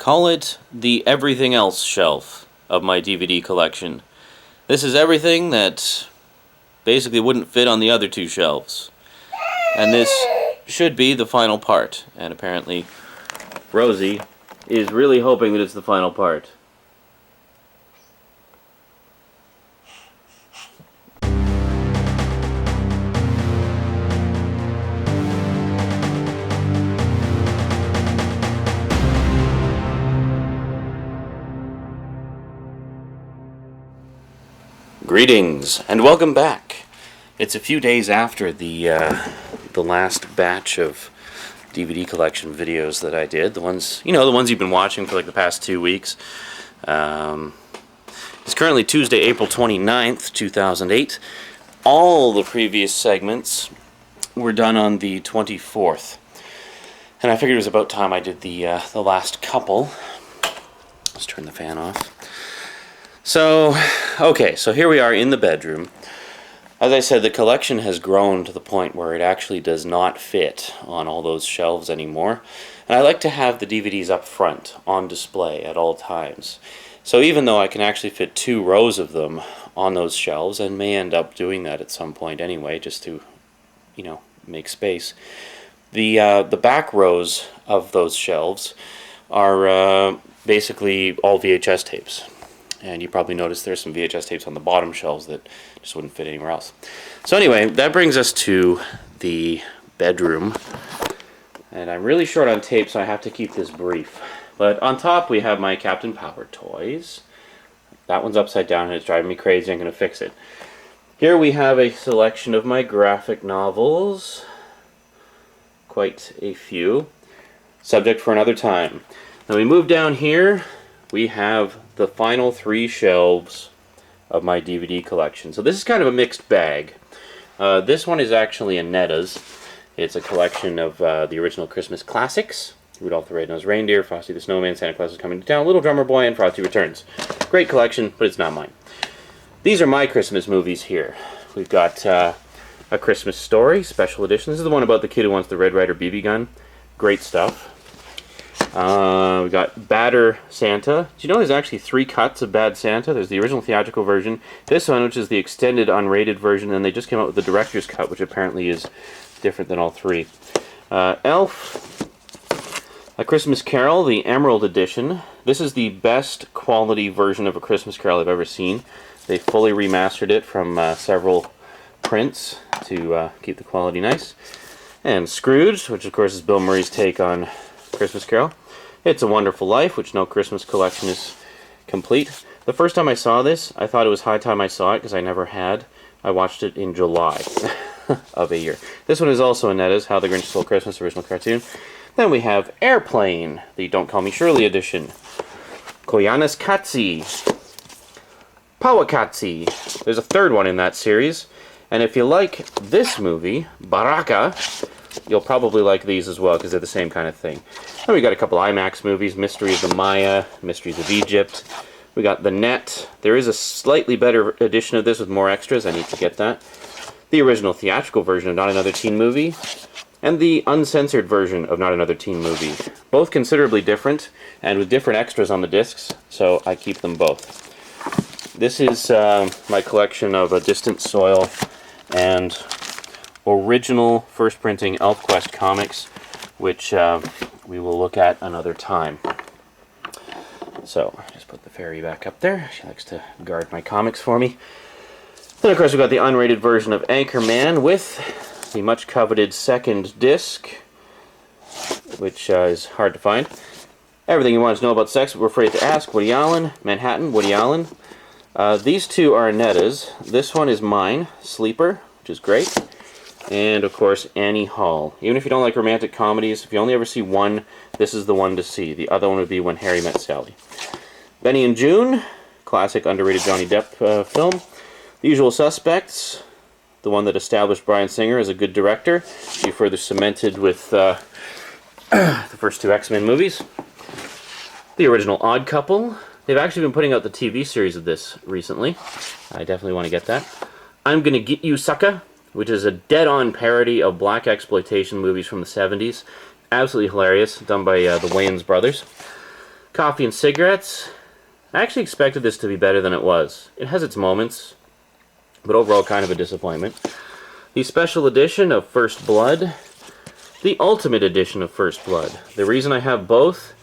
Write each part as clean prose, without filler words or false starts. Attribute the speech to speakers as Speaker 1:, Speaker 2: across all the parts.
Speaker 1: Call it the everything else shelf of my DVD collection. This is everything that basically wouldn't fit on the other two shelves. And this should be the final part. And apparently Rosie is really hoping that it's the final part. Greetings and welcome back. It's a few days after the last batch of DVD collection videos that I did. The ones you've been watching for like the past 2 weeks. It's currently Tuesday, April 29th, 2008. All the previous segments were done on the 24th. And I figured it was about time I did the last couple. Let's turn the fan off. So here we are in the bedroom. As I said, the collection has grown to the point where it actually does not fit on all those shelves anymore. And I like to have the DVDs up front on display at all times. So even though I can actually fit 2 rows of them on those shelves, and may end up doing that at some point anyway, just to, make space, the back rows of those shelves are basically all VHS tapes. And you probably noticed there's some VHS tapes on the bottom shelves that just wouldn't fit anywhere else. So anyway, that brings us to the bedroom. And I'm really short on tape, so I have to keep this brief. But on top we have my Captain Power toys. That one's upside down and it's driving me crazy. I'm going to fix it. Here we have a selection of my graphic novels. Quite a few. Subject for another time. Now we move down here. We have the final 3 shelves of my DVD collection. So this is kind of a mixed bag. This one is actually a Netta's. It's a collection of the original Christmas classics. Rudolph the Red-Nosed Reindeer, Frosty the Snowman, Santa Claus is Coming to Town, Little Drummer Boy, and Frosty Returns. Great collection, but it's not mine. These are my Christmas movies here. We've got A Christmas Story, special edition. This is the one about the kid who wants the Red Ryder BB gun. Great stuff. We got Badder Santa. Do you know there's actually 3 cuts of Bad Santa? There's the original theatrical version, this one, which is the extended unrated version, and they just came out with the director's cut, which apparently is different than all 3. Elf, A Christmas Carol, the Emerald Edition. This is the best quality version of A Christmas Carol I've ever seen. They fully remastered it from several prints to keep the quality nice. And Scrooge, which of course is Bill Murray's take on Christmas Carol. It's a Wonderful Life, which no Christmas collection is complete. The first time I saw this, I thought it was high time I saw it, because I never had. I watched it in July of a year. This one is also a Netta's, How the Grinch Stole Christmas, original cartoon. Then we have Airplane, the Don't Call Me Shirley edition. Koyanis Katsi. Pawakatsi. There's a 3rd one in that series. And if you like this movie, Baraka, you'll probably like these as well, because they're the same kind of thing. Then we got a couple IMAX movies, Mystery of the Maya, Mysteries of Egypt. We got The Net. There is a slightly better edition of this with more extras. I need to get that. The original theatrical version of Not Another Teen Movie. And the uncensored version of Not Another Teen Movie. Both considerably different, and with different extras on the discs, so I keep them both. This is my collection of A Distant Soil and original first printing ElfQuest comics, which we will look at another time. So, just put the fairy back up there. She likes to guard my comics for me. Then, of course, we've got the unrated version of Anchorman with the much coveted 2nd disc, which is hard to find. Everything you want to know about sex, but we're afraid to ask. Woody Allen, Manhattan, Woody Allen. These 2 are Netta's. This one is mine, Sleeper, which is great. And, of course, Annie Hall. Even if you don't like romantic comedies, if you only ever see one, this is the one to see. The other one would be When Harry Met Sally. Benny and June, classic underrated Johnny Depp film. The Usual Suspects, the one that established Bryan Singer as a good director. He further cemented with the first 2 X-Men movies. The original Odd Couple. They've actually been putting out the TV series of this recently. I definitely want to get that. I'm Gonna Get You, Sucker, which is a dead-on parody of black exploitation movies from the 70s. Absolutely hilarious, done by the Wayans brothers. Coffee and cigarettes. I actually expected this to be better than it was. It has its moments, but overall kind of a disappointment. The special edition of First Blood. The Ultimate Edition of First Blood. The reason I have both,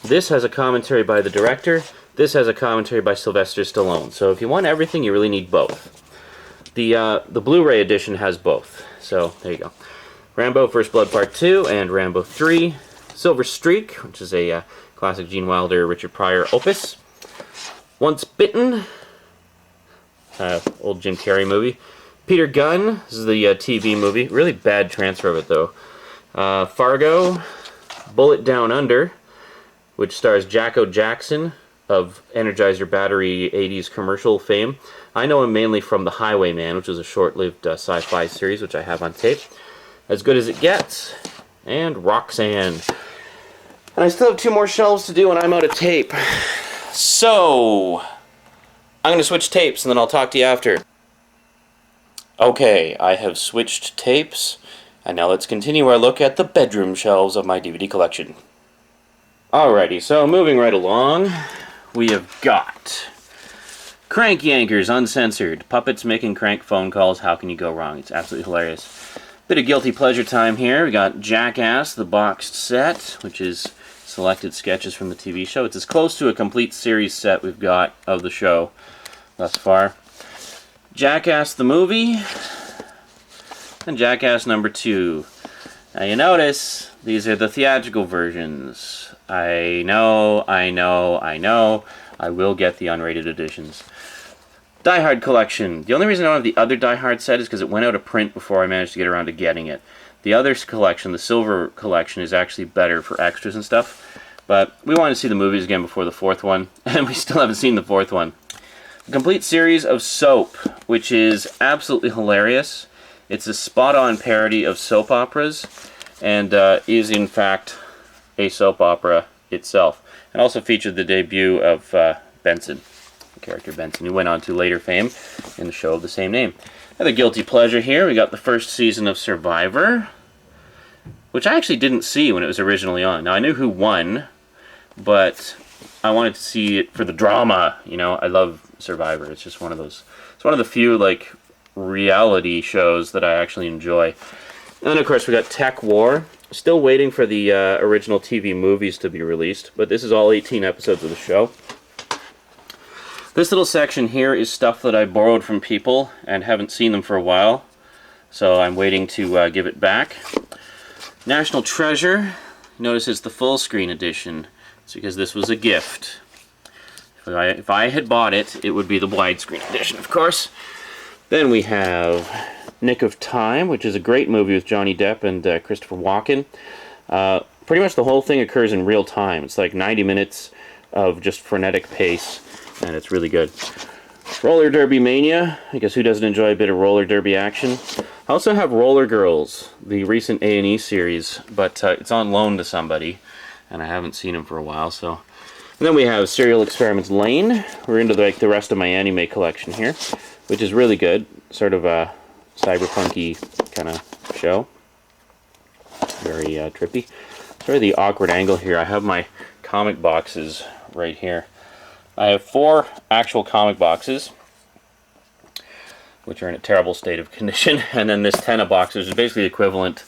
Speaker 1: this has a commentary by the director, this has a commentary by Sylvester Stallone. So if you want everything, you really need both. The Blu-ray edition has both. So there you go. Rambo First Blood Part 2 and Rambo 3. Silver Streak, which is a classic Gene Wilder, Richard Pryor opus. Once Bitten, old Jim Carrey movie. Peter Gunn, this is the TV movie. Really bad transfer of it though. Fargo, Bullet Down Under, which stars Jacko Jackson of Energizer Battery 80s commercial fame. I know him mainly from The Highwayman, which was a short-lived sci-fi series, which I have on tape. As Good as It Gets, and Roxanne. And I still have 2 more shelves to do, and I'm out of tape. So, I'm going to switch tapes, and then I'll talk to you after. Okay, I have switched tapes, and now let's continue our look at the bedroom shelves of my DVD collection. Alrighty, so moving right along, we have got Crank Yankers Uncensored. Puppets making crank phone calls. How can you go wrong? It's absolutely hilarious. Bit of guilty pleasure time here. We got Jackass, the boxed set, which is selected sketches from the TV show. It's as close to a complete series set we've got of the show thus far. Jackass the movie, and Jackass number 2. Now you notice, these are the theatrical versions. I know. I will get the unrated editions. Die Hard collection. The only reason I don't have the other Die Hard set is because it went out of print before I managed to get around to getting it. The other collection, the silver collection, is actually better for extras and stuff. But we wanted to see the movies again before the 4th one, and we still haven't seen the 4th one. A complete series of Soap, which is absolutely hilarious. It's a spot-on parody of soap operas, and is in fact a soap opera itself. And also featured the debut of Benson, the character Benson, who went on to later fame in the show of the same name. Another guilty pleasure here, we got the first season of Survivor, which I actually didn't see when it was originally on. Now, I knew who won, but I wanted to see it for the drama. You know, I love Survivor. It's just one of those, it's one of the few, like, reality shows that I actually enjoy. And then, of course, we got Tech War. Still waiting for the original TV movies to be released, but this is all 18 episodes of the show. This little section here is stuff that I borrowed from people and haven't seen them for a while, so I'm waiting to give it back. National Treasure. Notice it's the full screen edition. It's because this was a gift. If I had bought it, it would be the widescreen edition, of course. Then we have Nick of Time, which is a great movie with Johnny Depp and Christopher Walken. Pretty much the whole thing occurs in real time. It's like 90 minutes of just frenetic pace, and it's really good. Roller Derby Mania. I guess who doesn't enjoy a bit of roller derby action? I also have Roller Girls, the recent A&E series, but it's on loan to somebody, and I haven't seen them for a while, so... And then we have Serial Experiments Lane. We're into like the rest of my anime collection here, which is really good. Sort of a cyberpunky kind of show. Very trippy. Sorry the awkward angle here. I have my comic boxes right here. I have 4 actual comic boxes, which are in a terrible state of condition, and then this 10 of boxes is basically the equivalent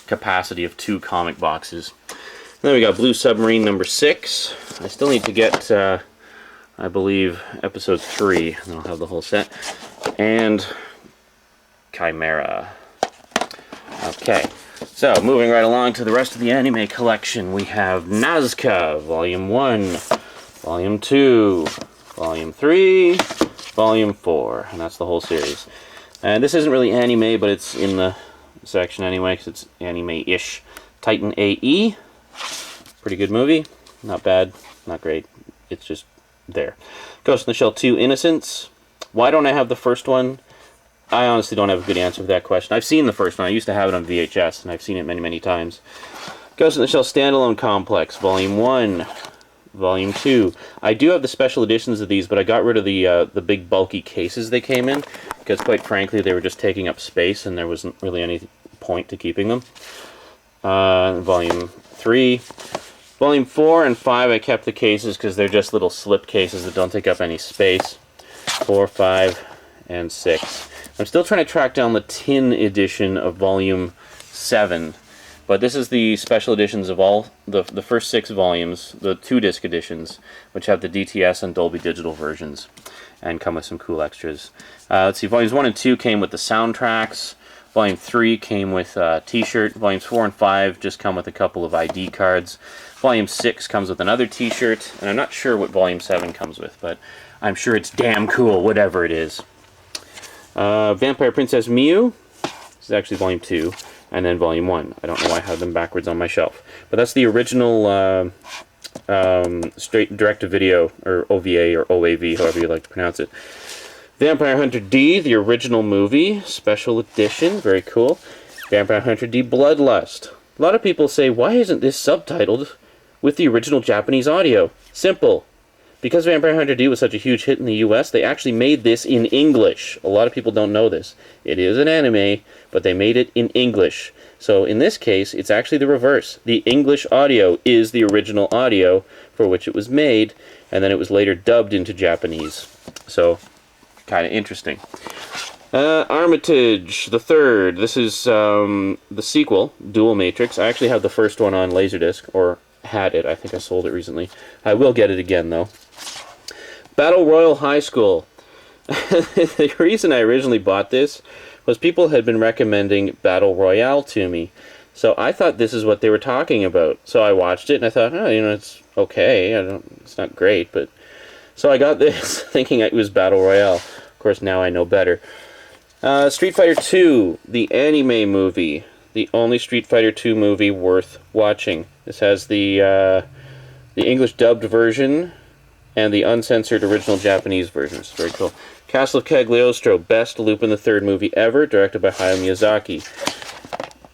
Speaker 1: capacity of 2 comic boxes. And then we got Blue Submarine number 6. I still need to get, I believe, episode 3, and I'll have the whole set. And Chimera. Okay, so moving right along to the rest of the anime collection, we have Nazca, Volume 1, Volume 2, Volume 3, Volume 4, and that's the whole series. And this isn't really anime, but it's in the section anyway, because it's anime-ish. Titan AE, pretty good movie, not bad, not great, it's just there. Ghost in the Shell 2, Innocence. Why don't I have the first one? I honestly don't have a good answer for that question. I've seen the first one. I used to have it on VHS, and I've seen it many, many times. Ghost in the Shell Standalone Complex, Volume 1, Volume 2. I do have the special editions of these, but I got rid of the big bulky cases they came in, because quite frankly they were just taking up space, and there wasn't really any point to keeping them. Volume 3. Volume 4 and 5, I kept the cases because they're just little slip cases that don't take up any space. 4, 5, and 6. I'm still trying to track down the tin edition of Volume 7. But this is the special editions of all the first 6 volumes, the 2-disc editions, which have the DTS and Dolby Digital versions, and come with some cool extras. Let's see, Volumes 1 and 2 came with the soundtracks. Volume 3 came with a t-shirt. Volumes 4 and 5 just come with a couple of ID cards. Volume 6 comes with another t-shirt, and I'm not sure what Volume 7 comes with, but I'm sure it's damn cool, whatever it is. Vampire Princess Miu. This is actually Volume 2. And then Volume 1. I don't know why I have them backwards on my shelf. But that's the original straight direct-to-video, or OVA, or OAV, however you like to pronounce it. Vampire Hunter D, the original movie, special edition, very cool. Vampire Hunter D Bloodlust. A lot of people say, why isn't this subtitled with the original Japanese audio? Simple. Because Vampire Hunter D was such a huge hit in the US, they actually made this in English. A lot of people don't know this. It is an anime, but they made it in English. So in this case, it's actually the reverse. The English audio is the original audio for which it was made, and then it was later dubbed into Japanese. So, kind of interesting. Armitage the Third. This is the sequel, Dual Matrix. I actually have the first one on Laserdisc, or had it. I think I sold it recently. I will get it again, though. Battle Royale High School. The reason I originally bought this was people had been recommending Battle Royale to me. So I thought this is what they were talking about. So I watched it and I thought, oh, you know, it's okay. It's not great, but so I got this thinking it was Battle Royale. Of course, now I know better. Street Fighter 2, the anime movie. The only Street Fighter 2 movie worth watching. This has the English dubbed version and the uncensored original Japanese version. It's very cool. Castle of Cagliostro, best Lupin the Third movie ever, directed by Hayao Miyazaki.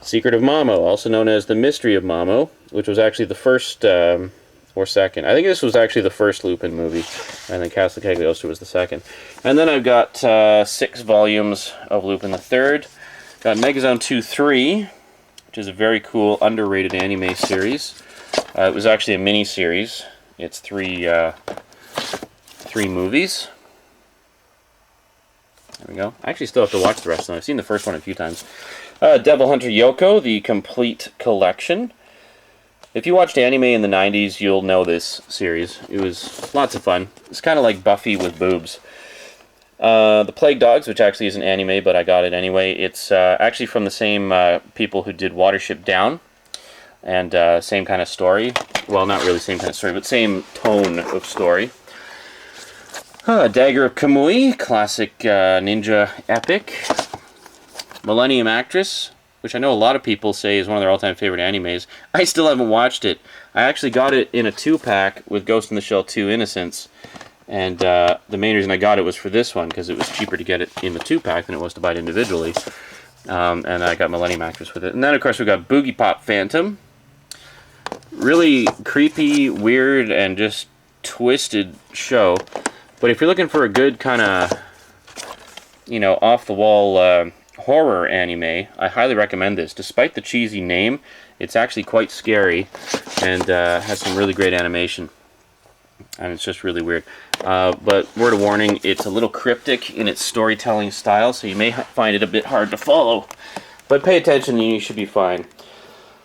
Speaker 1: Secret of Mamo, also known as The Mystery of Mamo, which was actually the first, or second. I think this was actually the first Lupin movie, and then Castle of Cagliostro was the second. And then I've got 6 volumes of Lupin the Third. Got Megazone 2-3, which is a very cool, underrated anime series. It was actually a mini-series. It's 3 movies. There we go. I actually still have to watch the rest of them. I've seen the first one a few times. Devil Hunter Yoko, the complete collection. If you watched anime in the 90s, you'll know this series. It was lots of fun. It's kind of like Buffy with boobs. The Plague Dogs, which actually isn't anime, but I got it anyway. It's actually from the same people who did Watership Down. And same kind of story. Well, not really same kind of story, but same tone of story. Dagger of Kamui, classic ninja epic. Millennium Actress, which I know a lot of people say is one of their all-time favorite animes. I still haven't watched it. I actually got it in a 2-pack with Ghost in the Shell 2 Innocence. And the main reason I got it was for this one, because it was cheaper to get it in the 2-pack than it was to buy it individually. And I got Millennium Actress with it. And then, of course, we got Boogie Pop Phantom. Really creepy, weird, and just twisted show. But if you're looking for a good kind of, you know, off-the-wall horror anime, I highly recommend this. Despite the cheesy name, it's actually quite scary and has some really great animation. And it's just really weird. But word of warning, it's a little cryptic in its storytelling style, so you may find it a bit hard to follow. But pay attention and you should be fine.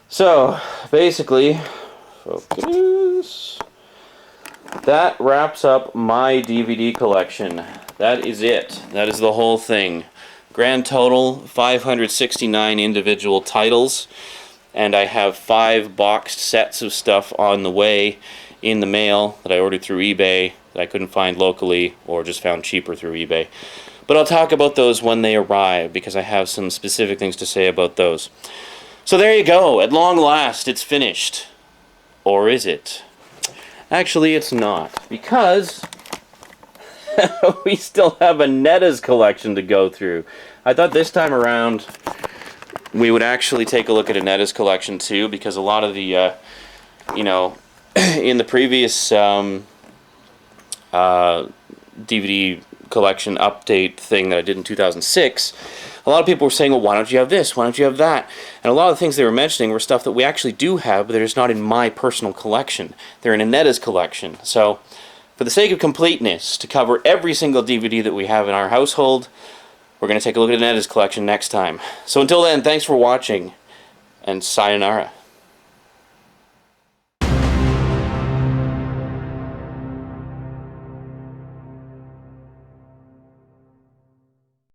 Speaker 1: So, basically, focus. That wraps up my DVD collection. That is it. That is the whole thing. Grand total, 569 individual titles. And I have 5 boxed sets of stuff on the way in the mail that I ordered through eBay that I couldn't find locally or just found cheaper through eBay. But I'll talk about those when they arrive because I have some specific things to say about those. So there you go. At long last, it's finished. Or is it? Actually, it's not, because we still have a Netta's collection to go through. I thought this time around we would actually take a look at a Netta's collection too, because a lot of the, you know, in the previous DVD collection update thing that I did in 2006, A lot of people were saying, well, why don't you have this? Why don't you have that? And a lot of the things they were mentioning were stuff that we actually do have, but they're just not in my personal collection. They're in Annetta's collection. So, for the sake of completeness, to cover every single DVD that we have in our household, we're going to take a look at Annetta's collection next time. So until then, thanks for watching, and sayonara.